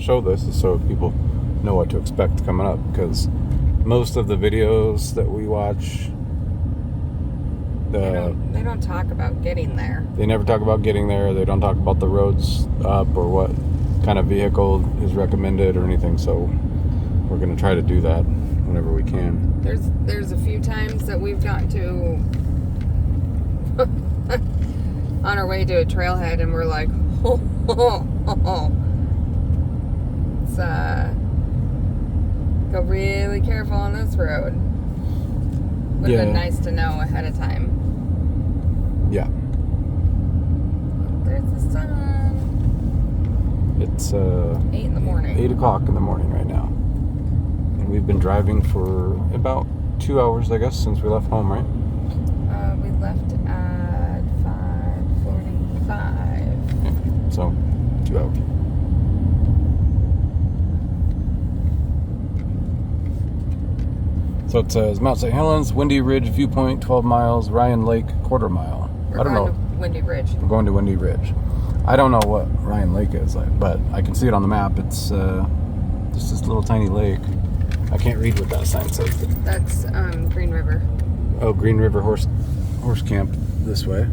show this is so people know what to expect coming up, because most of the videos that we watch, they don't talk about getting there. They never talk about getting there. They don't talk about the roads up or what kind of vehicle is recommended or anything. So we're going to try to do that whenever we can. There's a few times that we've gotten to on our way to a trailhead and we're like, It's go really careful on this road. Would have been nice to know ahead of time. Yeah. There's the sun. It's 8 in the morning. 8 o'clock in the morning right now. And we've been driving for about 2 hours, I guess, since we left home, right? We left at 5:45. Yeah. So, 2 hours. So it says Mount St. Helens, Windy Ridge Viewpoint, 12 miles, Ryan Lake, quarter mile. We're going to Windy Ridge. We're going to Windy Ridge. I don't know what Ryan Lake is like, but I can see it on the map. It's just this little tiny lake. I can't read what that sign says. That's Green River. Oh, Green River Horse Camp this way.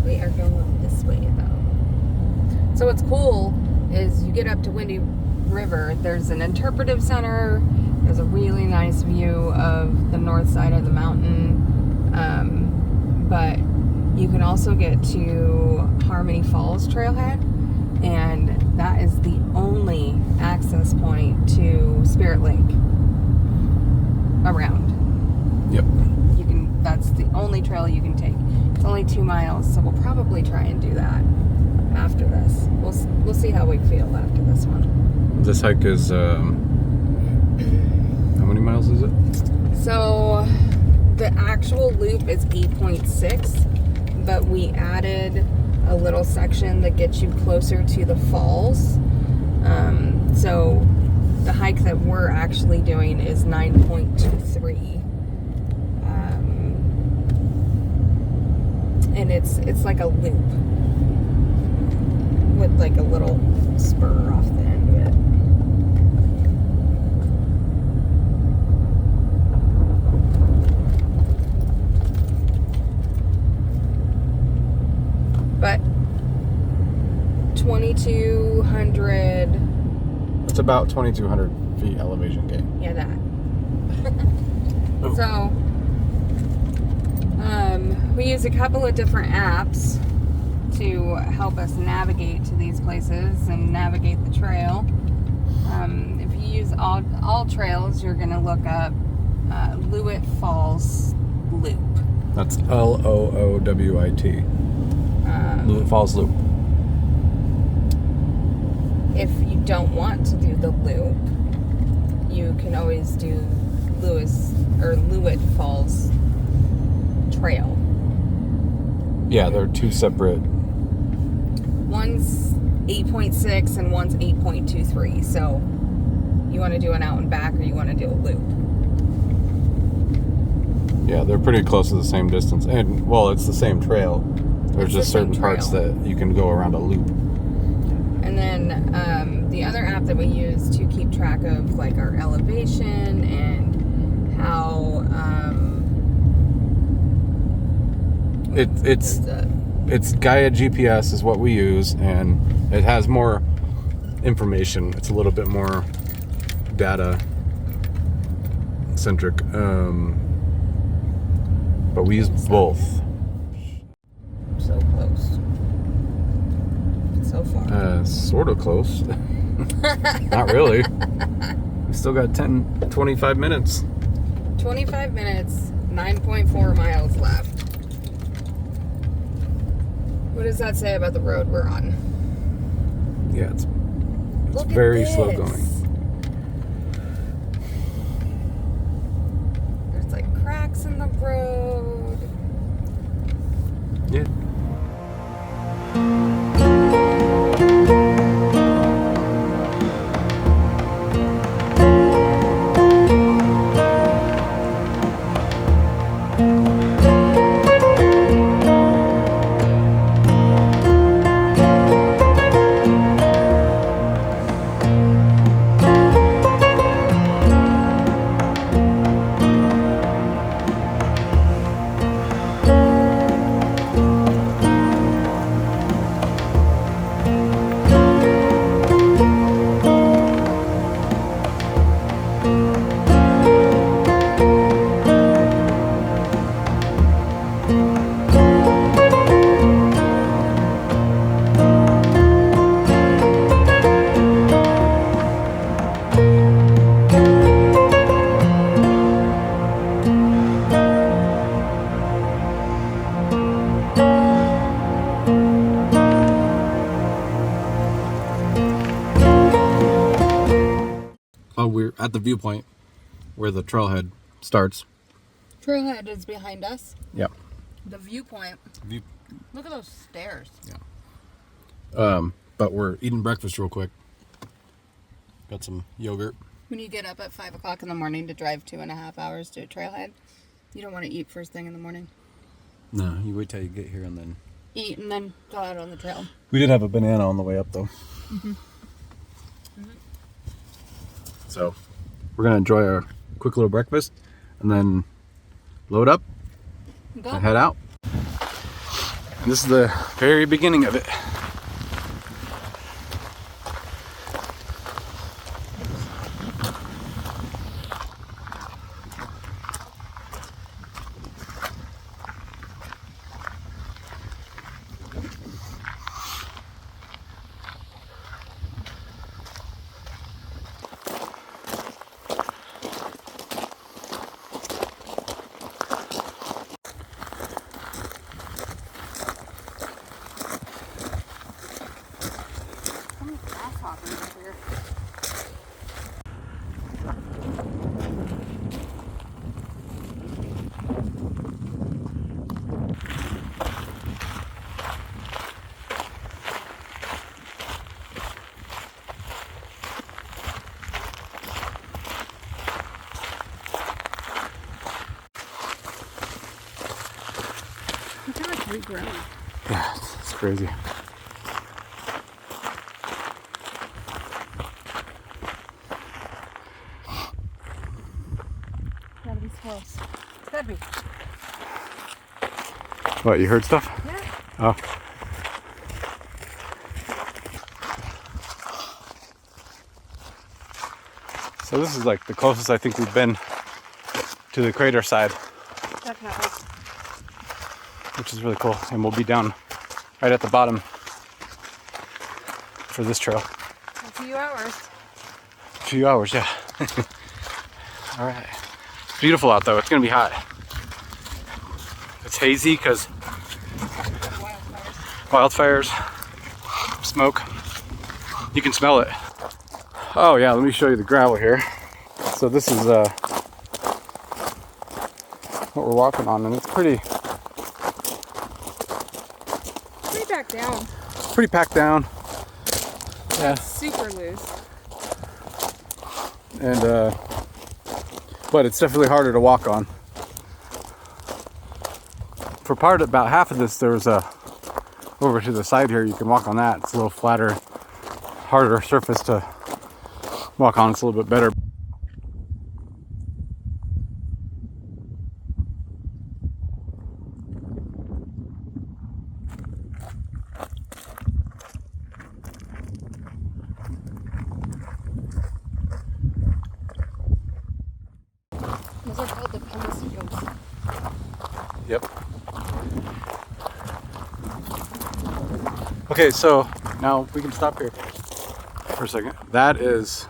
We are going this way, though. So what's cool is you get up to Windy River. There's an interpretive center. There's a really nice view of the north side of the mountain. But you can also get to Harmony Falls trailhead, and that is the only access point to Spirit Lake around. Yep. That's the only trail you can take. It's only 2 miles, so we'll probably try and do that after this. We'll see how we feel after this one. This hike is how many miles is it? So the actual loop is 8.6, but we added a little section that gets you closer to the falls. So the hike that we're actually doing is 9.23. And it's like a loop with like a little spur off the end of it. But 2,200. It's about 2,200 feet elevation gain. Yeah, that. So, we use a couple of different apps to help us navigate to these places and navigate the trail. If you use all trails, you're going to look up Loowit Falls Loop. That's Loowit. Loowit Falls Loop. If you don't want to do the loop, you can always do Loowit Falls Trail. Yeah, they're two separate. One's 8.6 and one's 8.23. So you want to do an out and back or you want to do a loop? Yeah, they're pretty close to the same distance. And, well, it's the same trail. There's just certain parts that you can go around a loop. And then the other app that we use to keep track of like our elevation and how it's Gaia GPS is what we use, and it has more information. It's a little bit more data centric, but we use both. So close. So far. Sort of close. Not really. We still got 25 minutes. 25 minutes, 9.4 miles left. What does that say about the road we're on? Yeah, it's very slow going. There's like cracks in the road. Yeah. Well, we're at the viewpoint where the trailhead starts. Trailhead is behind us. Yep. The viewpoint. Look at those stairs. Yeah. But we're eating breakfast real quick. Got some yogurt. When you get up at 5 o'clock in the morning to drive 2.5 hours to a trailhead, you don't want to eat first thing in the morning. No, you wait till you get here and then Eat and then go out on the trail. We did have a banana on the way up, though. So, we're going to enjoy our quick little breakfast and then load up and head out. And this is the very beginning of it. Look how it's regrown. Yeah, it's crazy. Gotta be squirrels. It's gotta be. What, you heard stuff? Yeah. Oh. So this is like the closest I think we've been to the crater side, Definitely. which is really cool. And we'll be down right at the bottom for this trail. A few hours. A few hours, yeah. All right. It's beautiful out though. It's gonna be hot. It's hazy because wildfires, smoke. You can smell it. Oh yeah, let me show you the gravel here. So this is what we're walking on, and it's pretty packed down. pretty packed down. Yeah. That's super loose. And but it's definitely harder to walk on. For about half of this, there's a over to the side here. You can walk on that. It's a little flatter, harder surface to walk on. It's a little bit better. Those are called the pumice fields. Yep. Okay, so now we can stop here for a second. That is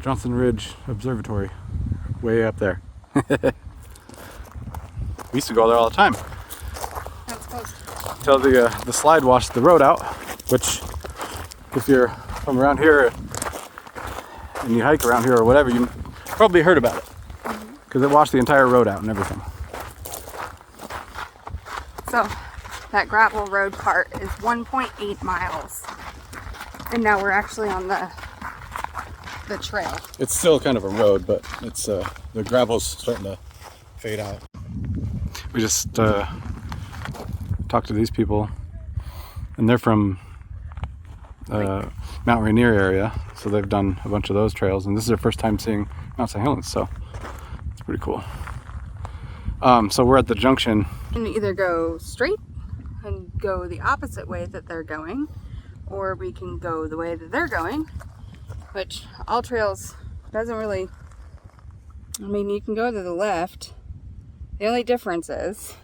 Johnston Ridge Observatory, way up there. We used to go there all the time. That's close. Till the slide washed the road out, which if you're from around here and you hike around here or whatever, you probably heard about it. Because it washed the entire road out and everything. So, that gravel road part is 1.8 miles. And now we're actually on the trail. It's still kind of a road, but it's the gravel's starting to fade out. We just talked to these people, and they're from Mount Rainier area, so they've done a bunch of those trails, and this is their first time seeing Mount St. Helens, so it's pretty cool. So we're at the junction. You can either go straight and go the opposite way that they're going, or we can go the way that they're going, which all trails doesn't really, I mean, you can go to the left. The only difference is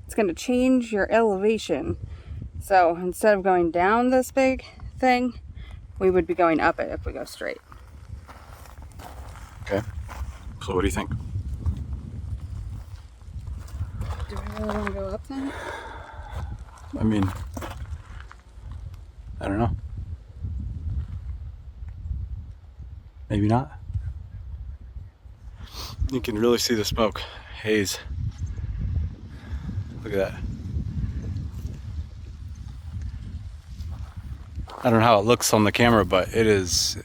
it's going to change your elevation. So instead of going down this big thing, we would be going up it if we go straight. Okay. So what do you think? Do I really want to go up then? I mean, I don't know. Maybe not. You can really see the smoke, haze. Look at that. I don't know how it looks on the camera, but it is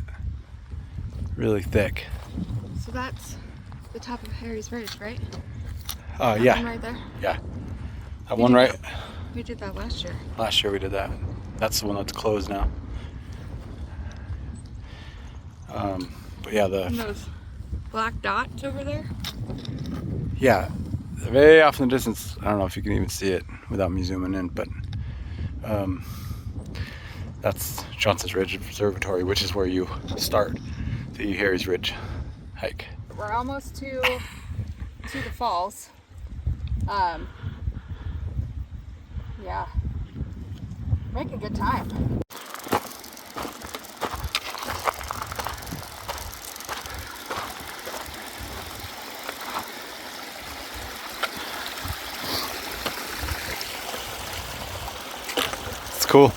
really thick. So that's the top of Harry's Ridge, right? Yeah. One right there? Yeah. That one right. We did that last year. Last year we did that. That's the one that's closed now. But yeah, And those black dots over there? Yeah, way off in the distance. I don't know if you can even see it without me zooming in, but that's Johnston Ridge Observatory, which is where you start the Harry's Ridge hike. We're almost to the falls. Yeah, making good time. It's cool.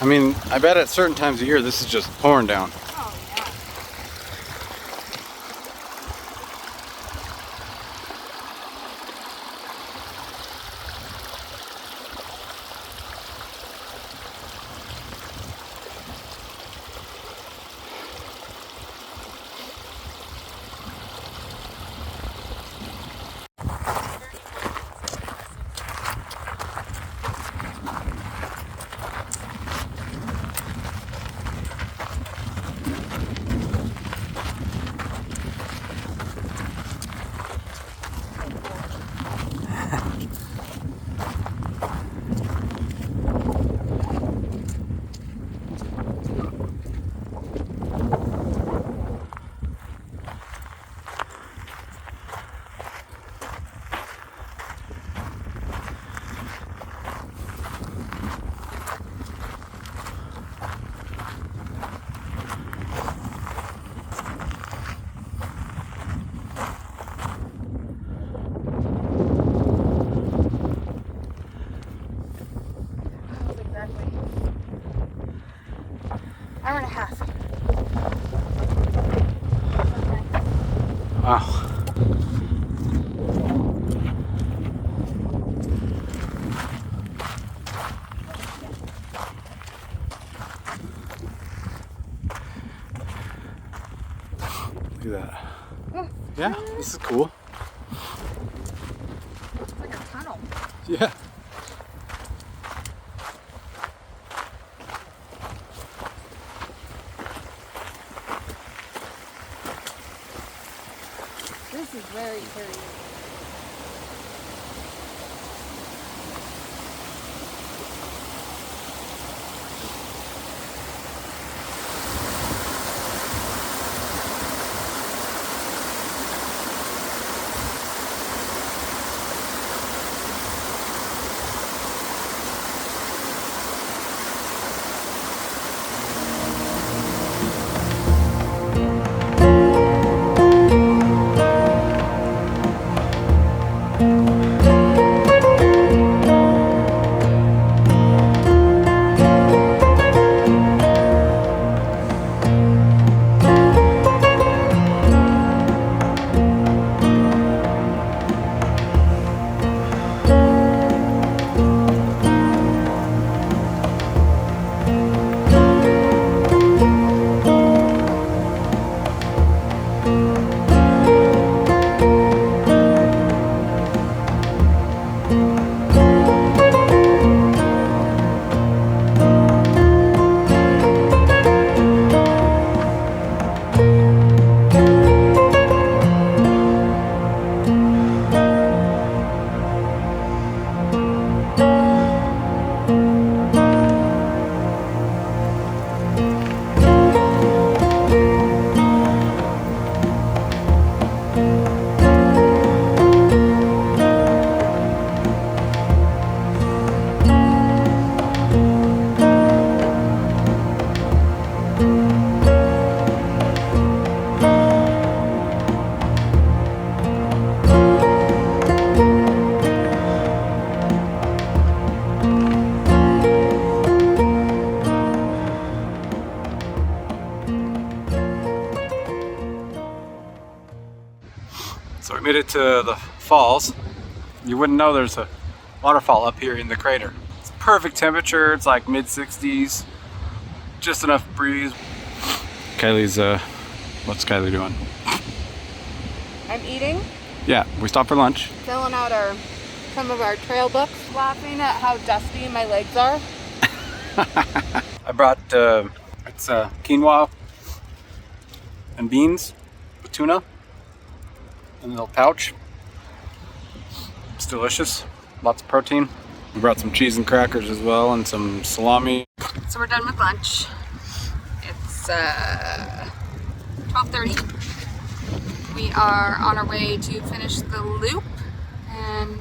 I mean, I bet at certain times of year this is just pouring down. Oh yeah. Hour and a half. Wow. Look at that. Oh, Yeah, this is cool. it's like a tunnel. Yeah. This is very curious. Made it to the falls. You wouldn't know there's a waterfall up here in the crater. It's perfect temperature. It's like mid 60s. Just enough breeze. Kylie's, what's Kylie doing? I'm eating. Yeah, we stopped for lunch. Filling out some of our trail books. Laughing at how dusty my legs are. I brought it's quinoa and beans with tuna in a little pouch. It's delicious, lots of protein. We brought some cheese and crackers as well and some salami. So we're done with lunch. It's 12:30. We are on our way to finish the loop and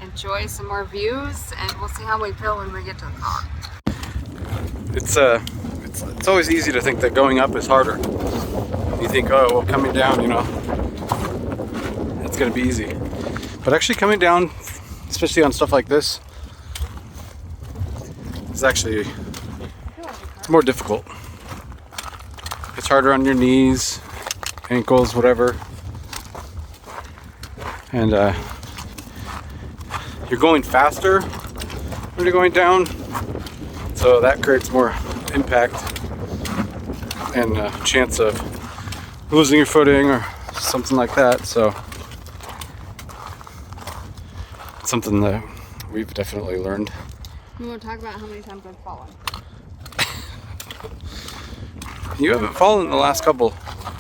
enjoy some more views, and we'll see how we feel when we get to the car. It's always easy to think that going up is harder. You think, oh, well, coming down, you know, it's gonna be easy. But actually coming down, especially on stuff like this, is actually, it's more difficult. It's harder on your knees, ankles, whatever. And you're going faster when you're going down, so that creates more impact and a chance of losing your footing or something like that. So it's something that we've definitely learned. You want to talk about how many times I've fallen? You haven't fallen in the last couple.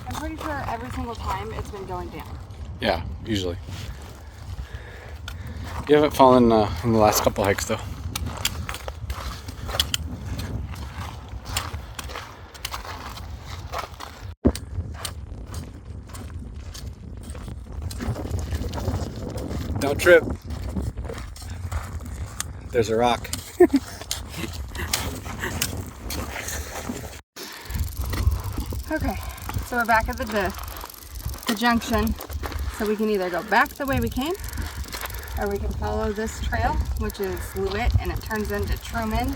I'm pretty sure every single time it's been going down. Yeah, usually. You haven't fallen in the last couple hikes though. Don't trip. There's a rock. Okay, so we're back at the junction, so we can either go back the way we came, or we can follow this trail, which is Loowit, and it turns into Truman,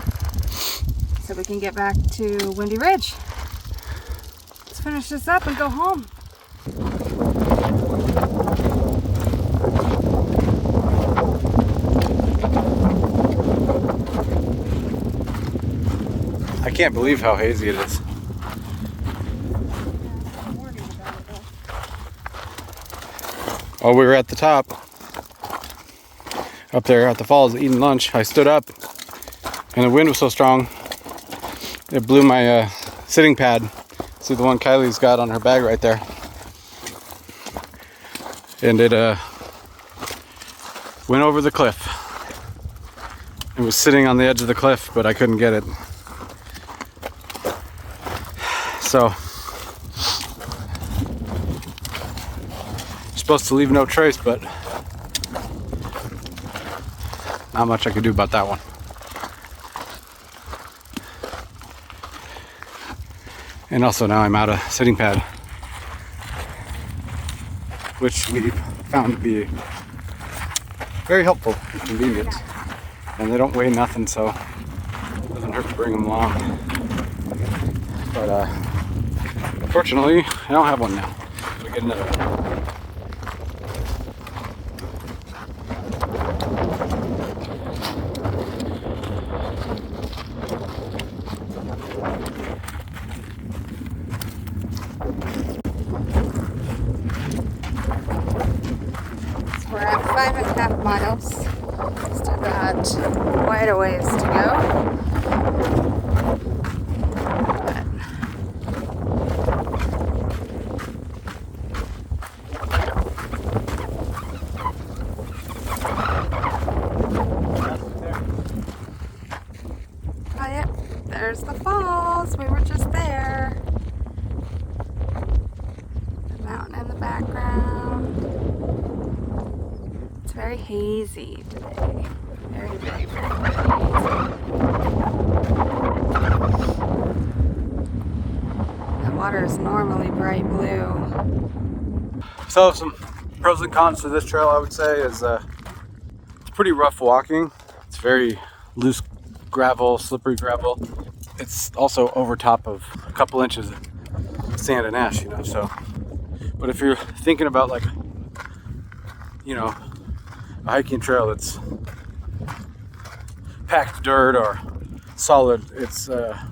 so we can get back to Windy Ridge. Let's finish this up and go home. I can't believe how hazy it is. Oh, we were at the top. Up there at the falls eating lunch. I stood up and the wind was so strong it blew my sitting pad. See the one Kylie's got on her bag right there. And it went over the cliff. It was sitting on the edge of the cliff, but I couldn't get it. So supposed to leave no trace, but not much I could do about that one. And also now I'm out of sitting pad, which we found to be very helpful and convenient. And they don't weigh nothing, so it doesn't hurt to bring them along. But unfortunately, I don't have one now. So we get another one. We're at 5.5 miles. Still got quite a ways to go. Oh yeah, there's the falls. We were just there. The mountain in the background. It's very hazy today. Very, very, very hazy. The water is normally bright blue. So some pros and cons to this trail, I would say, is it's pretty rough walking. It's very loose gravel, slippery gravel. It's also over top of a couple inches of sand and ash, you know, so. But if you're thinking about like you know, a hiking trail that's packed dirt or solid. It's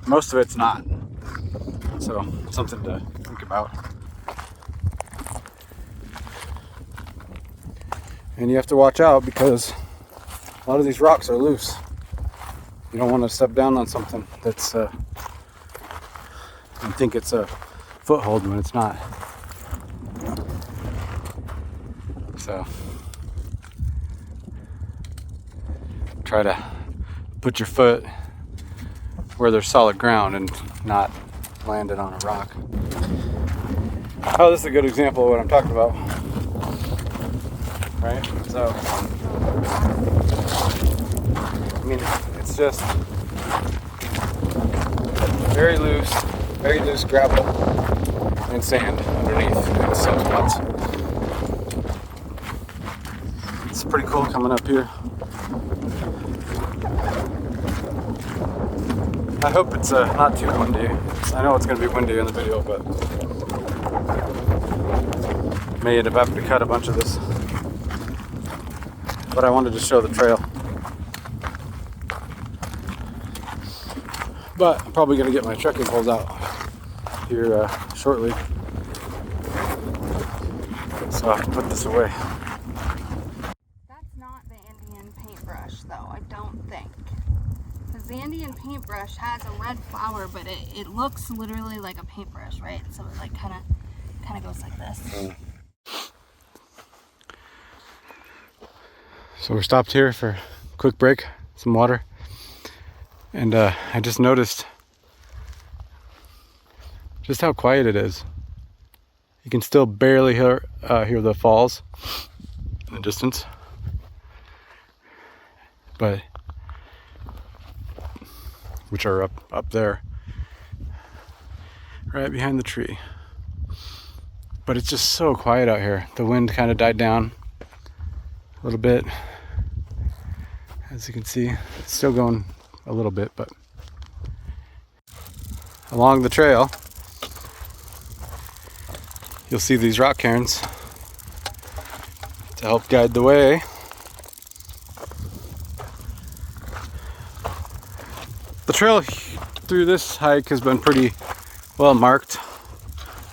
most of it's not. So something to think about. And you have to watch out because a lot of these rocks are loose. You don't want to step down on something that's and think it's a foothold when it's not. So try to put your foot where there's solid ground and not land it on a rock. Oh, this is a good example of what I'm talking about. Right? So, I mean, it's just very loose gravel and sand underneath in some spots. It's pretty cool coming up here. I hope it's not too windy. I know it's going to be windy in the video, but may end up having to cut a bunch of this. But I wanted to show the trail. But I'm probably going to get my trekking poles out here shortly. So I have to put this away. That's not the Indian paintbrush though, I don't think. Because the Indian paintbrush has a red flower, but it looks literally like a paintbrush, right? So it like kind of goes like this. So we're stopped here for a quick break, some water. And I just noticed just how quiet it is. You can still barely hear the falls in the distance. But which are up there, right behind the tree. But it's just so quiet out here. The wind kind of died down a little bit. As you can see, it's still going a little bit, but along the trail, you'll see these rock cairns to help guide the way. The trail through this hike has been pretty well marked.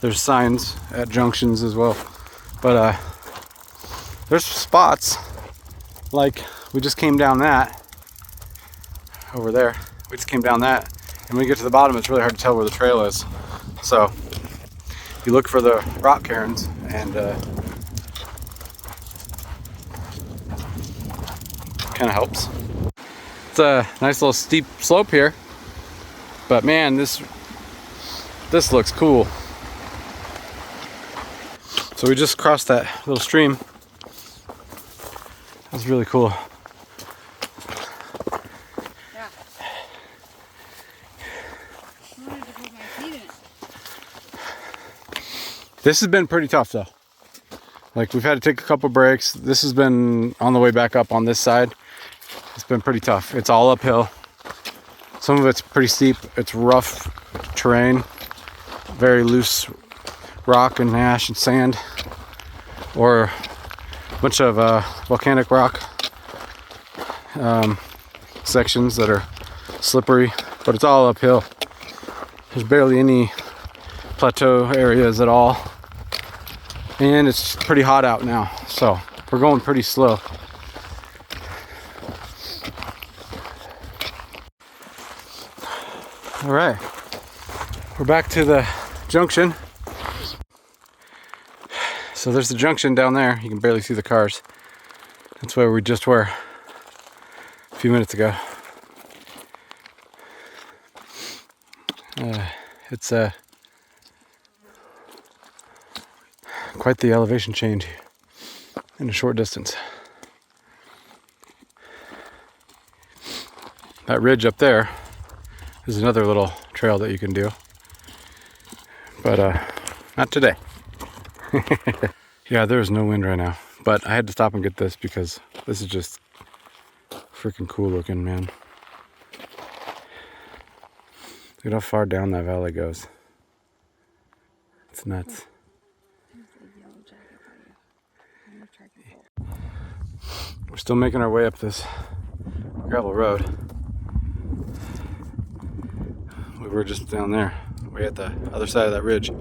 There's signs at junctions as well, but there's spots like we just came down that over there. We just came down that, and when we get to the bottom, it's really hard to tell where the trail is. So you look for the rock cairns, and kind of helps. It's a nice little steep slope here, but man, this looks cool. So we just crossed that little stream. That's really cool. Yeah. I wanted to put my feet in it. This has been pretty tough though. Like, we've had to take a couple breaks. This has been on the way back up on this side. It's been pretty tough. It's all uphill. Some of it's pretty steep. It's rough terrain, very loose rock and ash and sand, or a bunch of volcanic rock sections that are slippery, but it's all uphill. There's barely any plateau areas at all, and it's pretty hot out now, so we're going pretty slow. All right, we're back to the junction. So there's the junction down there. You can barely see the cars. That's where we just were a few minutes ago. It's quite the elevation change in a short distance. That ridge up there is another little trail that you can do, but not today. Yeah, there's no wind right now, but I had to stop and get this because this is just freaking cool looking, man. Look at how far down that valley goes. It's nuts. We're still making our way up this gravel road. We were just down there, way at the other side of that ridge.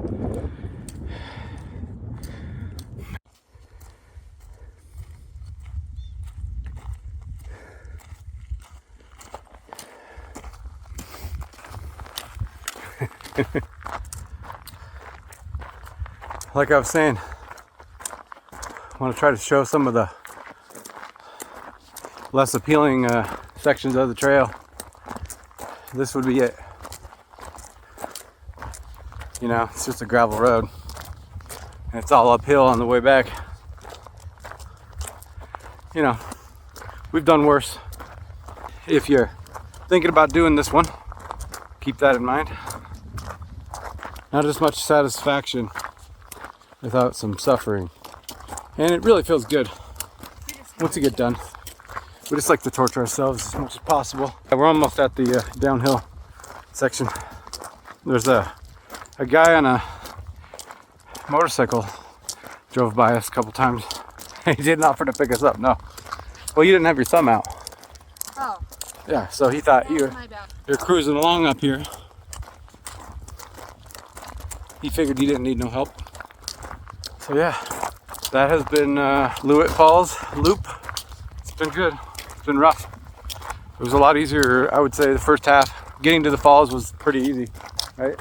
Like I was saying, I want to try to show some of the less appealing sections of the trail. This would be it. You know, it's just a gravel road, and it's all uphill on the way back. You know, we've done worse. If you're thinking about doing this one, keep that in mind. Not as much satisfaction without some suffering. And it really feels good once you get done. We just like to torture ourselves as much as possible. We're almost at the downhill section. There's a guy on a motorcycle drove by us a couple times. He didn't offer to pick us up, no. Well, you didn't have your thumb out. Oh. Yeah, so he thought you're cruising along up here. He figured you didn't need no help. So yeah, that has been Loowit Falls Loop. It's been good. It's been rough. It was a lot easier, I would say, the first half. Getting to the falls was pretty easy, right?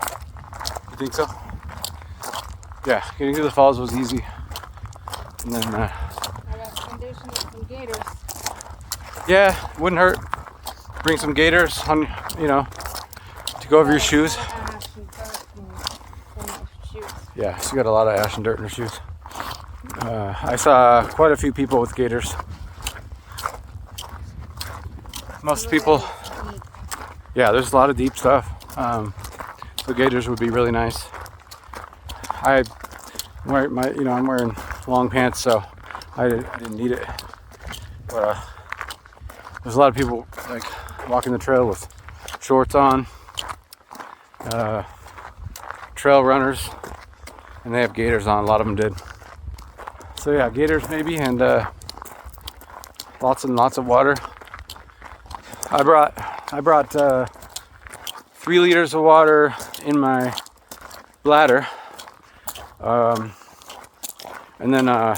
You think so? Yeah, getting to the falls was easy. And then I got foundation and some gators. Yeah, wouldn't hurt. Bring some gators on, you know, to go over your shoes. Yeah, she got a lot of ash and dirt in her shoes. I saw quite a few people with gators. Most people, yeah, there's a lot of deep stuff. So gators would be really nice. I'm wearing long pants, so I didn't need it. But there's a lot of people like walking the trail with shorts on. Trail runners, and they have gators on. A lot of them did. So yeah, gators maybe, and lots and lots of water. I brought 3 liters of water in my bladder, and then a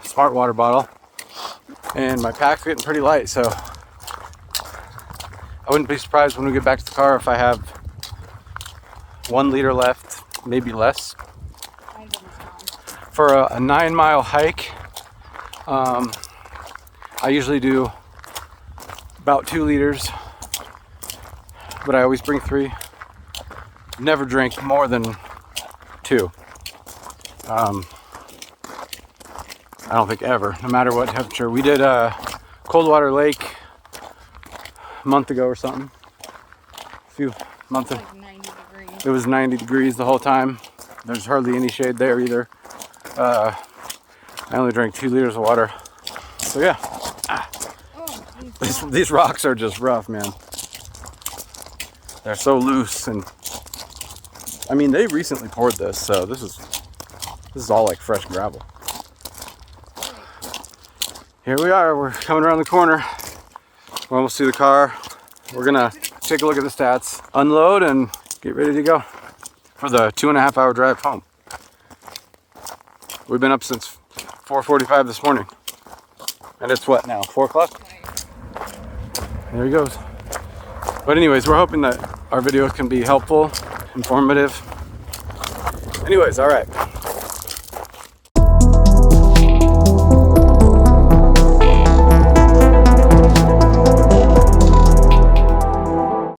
smart water bottle, and my pack's getting pretty light, so I wouldn't be surprised when we get back to the car if I have 1 liter left, maybe less. For a 9-mile hike, I usually do about 2 liters, but I always bring 3. Never drink more than 2. I don't think ever, no matter what temperature. We did Coldwater Lake a month ago or something. A few months ago. Like 90 degrees. It was 90 degrees the whole time. There's hardly any shade there either. I only drank 2 liters of water. So yeah. These rocks are just rough, man. They're so loose, and I mean, they recently poured this, so this is all like fresh gravel. Here we are, we're coming around the corner. We're almost to the car. We're gonna take a look at the stats, unload, and get ready to go for the 2.5-hour drive home. We've been up since 4:45 this morning. And it's what now, 4 o'clock? There he goes. But anyways, we're hoping that our videos can be helpful, informative. Anyways, all right.